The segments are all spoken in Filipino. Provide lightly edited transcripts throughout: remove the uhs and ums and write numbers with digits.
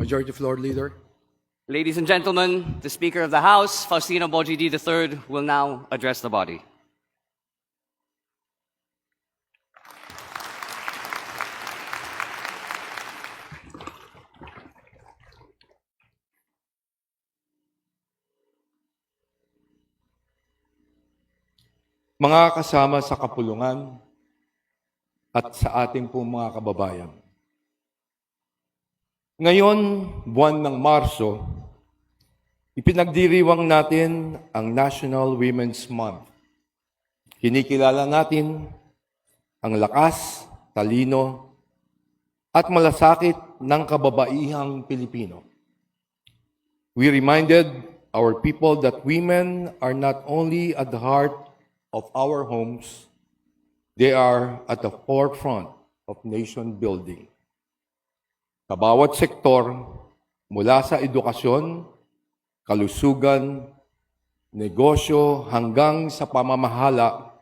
Majority Floor Leader. Ladies and gentlemen, the Speaker of the House, Faustino Bojidi III, will now address the body. Mga kasama sa kapulungan at sa ating pong mga kababayan. Ngayon, buwan ng Marso, ipinagdiriwang natin ang National Women's Month. Kinikilala natin ang lakas, talino, at malasakit ng kababaihang Pilipino. We reminded our people that women are not only at the heart of our homes, they are at the forefront of nation building. Sa bawat sektor, mula sa edukasyon, kalusugan, negosyo hanggang sa pamamahala,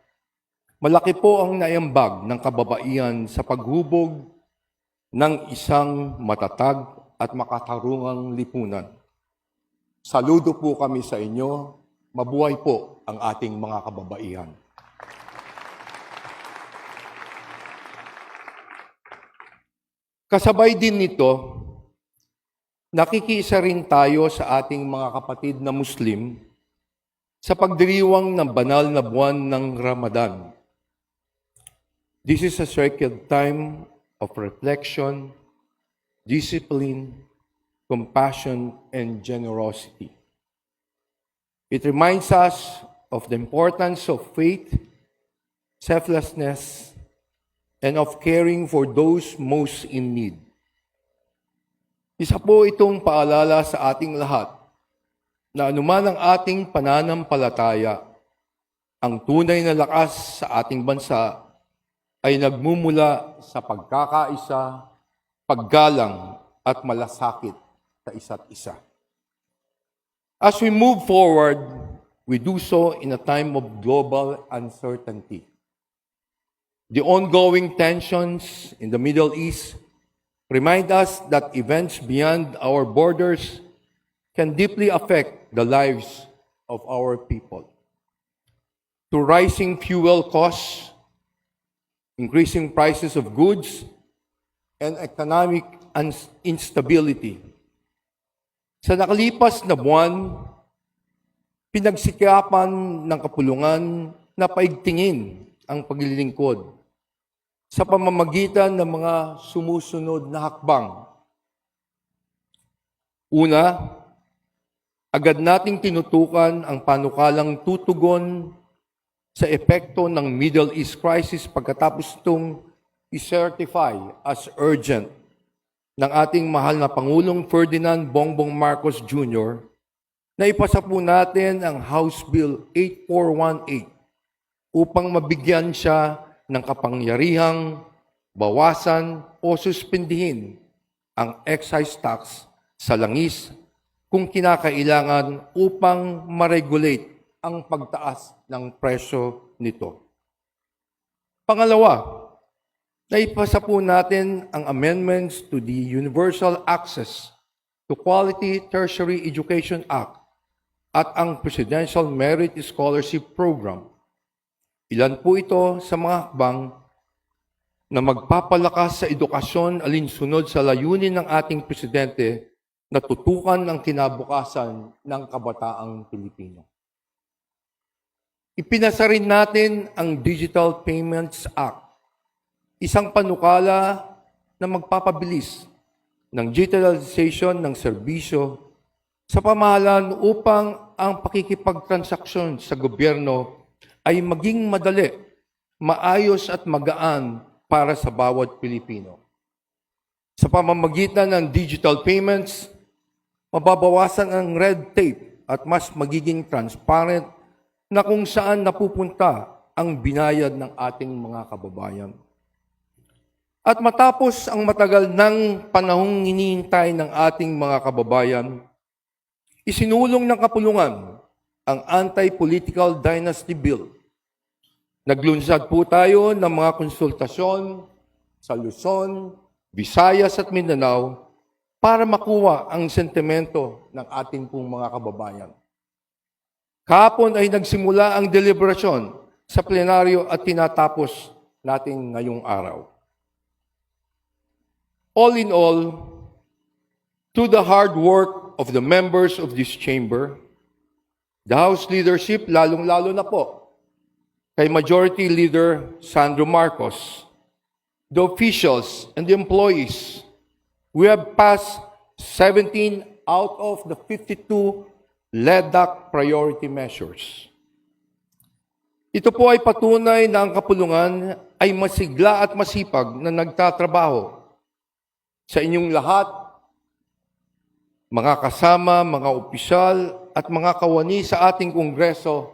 malaki po ang naiambag ng kababaihan sa paghubog ng isang matatag at makatarungang lipunan. Saludo po kami sa inyo. Mabuhay po ang ating mga kababaihan. Kasabay din nito, nakikiisa rin tayo sa ating mga kapatid na Muslim sa pagdiriwang ng banal na buwan ng Ramadan. This is a sacred time of reflection, discipline, compassion, and generosity. It reminds us of the importance of faith, selflessness, and of caring for those most in need. Isa po itong paalala sa ating lahat na anuman ang ating pananampalataya, ang tunay na lakas sa ating bansa ay nagmumula sa pagkakaisa, paggalang at malasakit sa isa't isa. As we move forward, we do so in a time of global uncertainty. The ongoing tensions in the Middle East remind us that events beyond our borders can deeply affect the lives of our people. To rising fuel costs, increasing prices of goods, and economic instability. Sa nakalipas na buwan, pinagsikapan ng kapulungan na paigtingin ang paglilingkod sa pamamagitan ng mga sumusunod na hakbang. Una, agad nating tinutukan ang panukalang tutugon sa epekto ng Middle East crisis pagkatapos itong i-certify as urgent ng ating mahal na Pangulong Ferdinand Bongbong Marcos Jr. na ipasa po natin ang House Bill 8418 upang mabigyan siya ng kapangyarihang bawasan o suspindihin ang excise tax sa langis kung kinakailangan upang ma-regulate ang pagtaas ng presyo nito. Pangalawa, naipasa po natin ang amendments to the Universal Access to Quality Tertiary Education Act at ang Presidential Merit Scholarship Program. Ilan po ito sa mga hakbang na magpapalakas sa edukasyon alinsunod sa layunin ng ating Presidente na tutukan ang kinabukasan ng kabataang Pilipino. Ipinasa rin natin ang Digital Payments Act, isang panukala na magpapabilis ng digitalization ng serbisyo sa pamahalaan upang ang pakikipagtransaksyon sa gobyerno ay maging madali, maayos at magaan para sa bawat Pilipino. Sa pamamagitan ng digital payments, mababawasan ang red tape at mas magiging transparent na kung saan napupunta ang binayad ng ating mga kababayan. At matapos ang matagal ng panahong hinihintay ng ating mga kababayan, isinulong ng kapulungan ang Anti-Political Dynasty Bill. Naglunsad po tayo ng mga konsultasyon sa Luzon, Visayas at Mindanao para makuha ang sentimento ng ating pong mga kababayan. Kahapon ay nagsimula ang deliberasyon sa plenaryo at tinatapos natin ngayong araw. All in all, through the hard work of the members of this chamber, the House leadership, lalong-lalo na po, kay Majority Leader Sandro Marcos, the officials and the employees, we have passed 17 out of the 52 LEDAC priority measures. Ito po ay patunay na ang kapulungan ay masigla at masipag na nagtatrabaho sa inyong lahat, mga kasama, mga opisyal, at mga kawani sa ating Kongreso.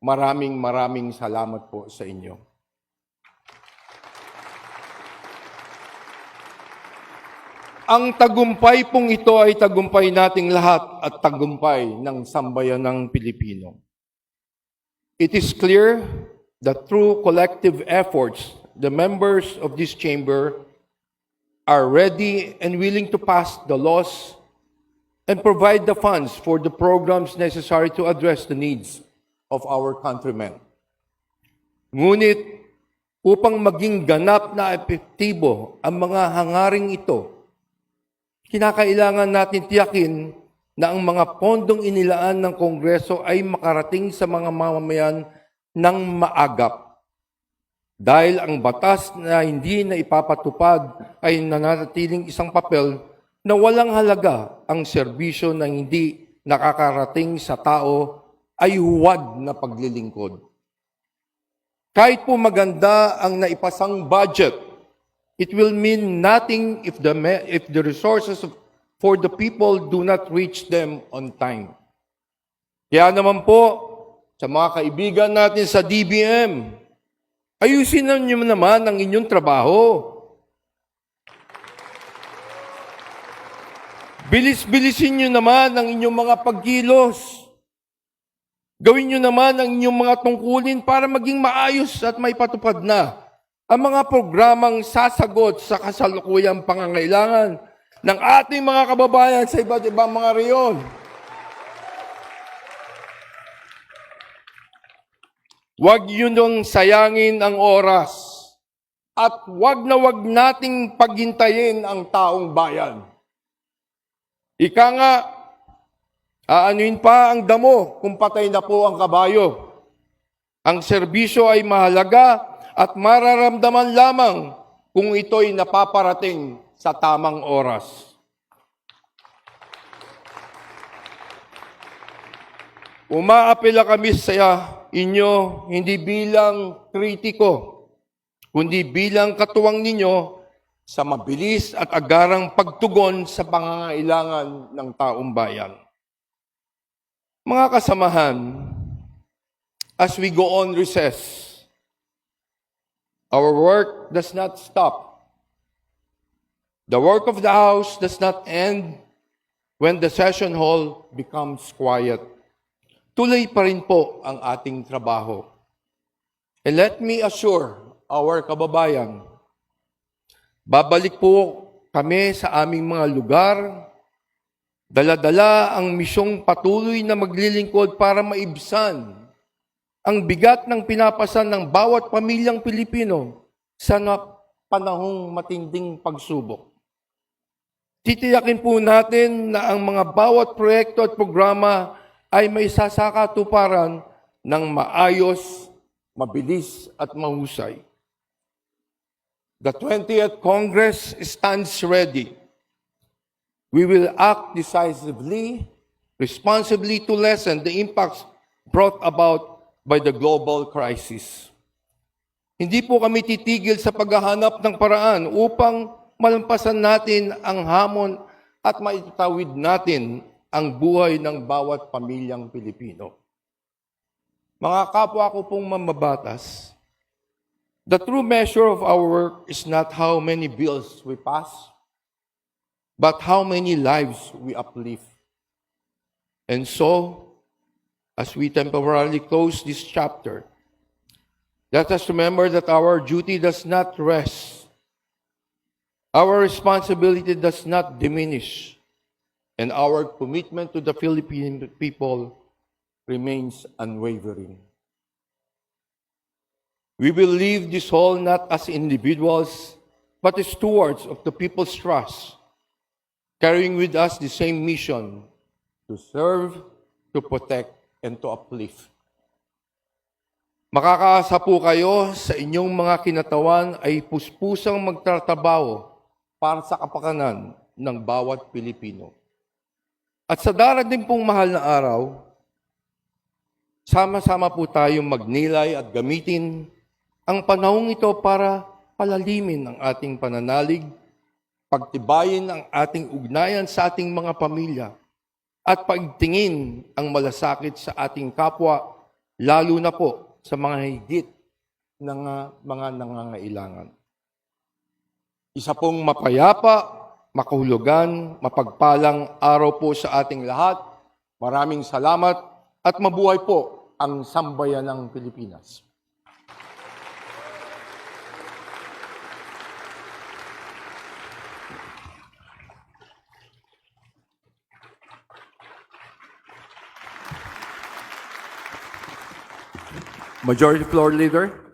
Maraming salamat po sa inyo. Ang tagumpay pong ito ay tagumpay nating lahat at tagumpay ng sambayanang Pilipino. It is clear that through collective efforts, the members of this chamber are ready and willing to pass the laws and provide the funds for the programs necessary to address the needs of our countrymen. Ngunit, upang maging ganap na epektibo ang mga hangaring ito, kinakailangan natin tiyakin na ang mga pondong inilaan ng Kongreso ay makarating sa mga mamamayan ng maagap. Dahil ang batas na hindi na ipapatupad ay nananatiling isang papel na walang halaga ang serbisyo na hindi nakakarating sa tao ay huwad na paglilingkod. Kahit po maganda ang naipasang budget, it will mean nothing if the resources for the people do not reach them on time. Kaya naman po, sa mga kaibigan natin sa DBM, ayusin niyo naman ang inyong trabaho. Bilis-bilisin niyo naman ang inyong mga pagkilos. Gawin niyo naman ang inyong mga tungkulin para maging maayos at may patupad na ang mga programang sasagot sa kasalukuyang pangangailangan ng ating mga kababayan sa iba't ibang mga reyon. Huwag niyo nang sayangin ang oras at huwag na huwag nating paghintayin ang taong bayan. Ika nga, aanuin pa ang damo kung patay na po ang kabayo. Ang serbisyo ay mahalaga at mararamdaman lamang kung ito'y napaparating sa tamang oras. Umaapela kami sa inyo hindi bilang kritiko, kundi bilang katuwang ninyo sa mabilis at agarang pagtugon sa pangangailangan ng taong bayan. Mga kasamahan, as we go on recess, our work does not stop. The work of the House does not end when the session hall becomes quiet. Tuloy pa rin po ang ating trabaho. And let me assure our kababayan, babalik po kami sa aming mga lugar, dala-dala ang misyong patuloy na maglilingkod para maibsan ang bigat ng pinapasan ng bawat pamilyang Pilipino sa panahong matinding pagsubok. Titiyakin po natin na ang mga bawat proyekto at programa ay may sasakatuparan ng maayos, mabilis at mahusay. The 20th Congress stands ready. We will act decisively, responsibly to lessen the impacts brought about by the global crisis. Hindi po kami titigil sa paghahanap ng paraan upang malampasan natin ang hamon at maitawid natin ang buhay ng bawat pamilyang Pilipino. Mga kapwa ko pong mamabatas, the true measure of our work is not how many bills we pass, but how many lives we uplift. And so, as we temporarily close this chapter, let us remember that our duty does not rest Our responsibility does not diminish, and our commitment to the Philippine people remains unwavering. We will leave this hall not as individuals, but as stewards of the people's trust, carrying with us the same mission to serve, to protect, and to uplift. Makakaasa po kayo sa inyong mga kinatawan ay puspusang magtratrabaho para sa kapakanan ng bawat Pilipino. At sa darating pong mahal na araw, sama-sama po tayong magnilay at gamitin ang panahong ito para palalimin ang ating pananalig, pagtibayin ang ating ugnayan sa ating mga pamilya, at paigtingin ang malasakit sa ating kapwa, lalo na po sa mga higit ng mga nangangailangan. Isa pong mapayapa, makahulugan, mapagpalang araw po sa ating lahat. Maraming salamat at mabuhay po ang sambayan ng Pilipinas. Majority Floor Leader.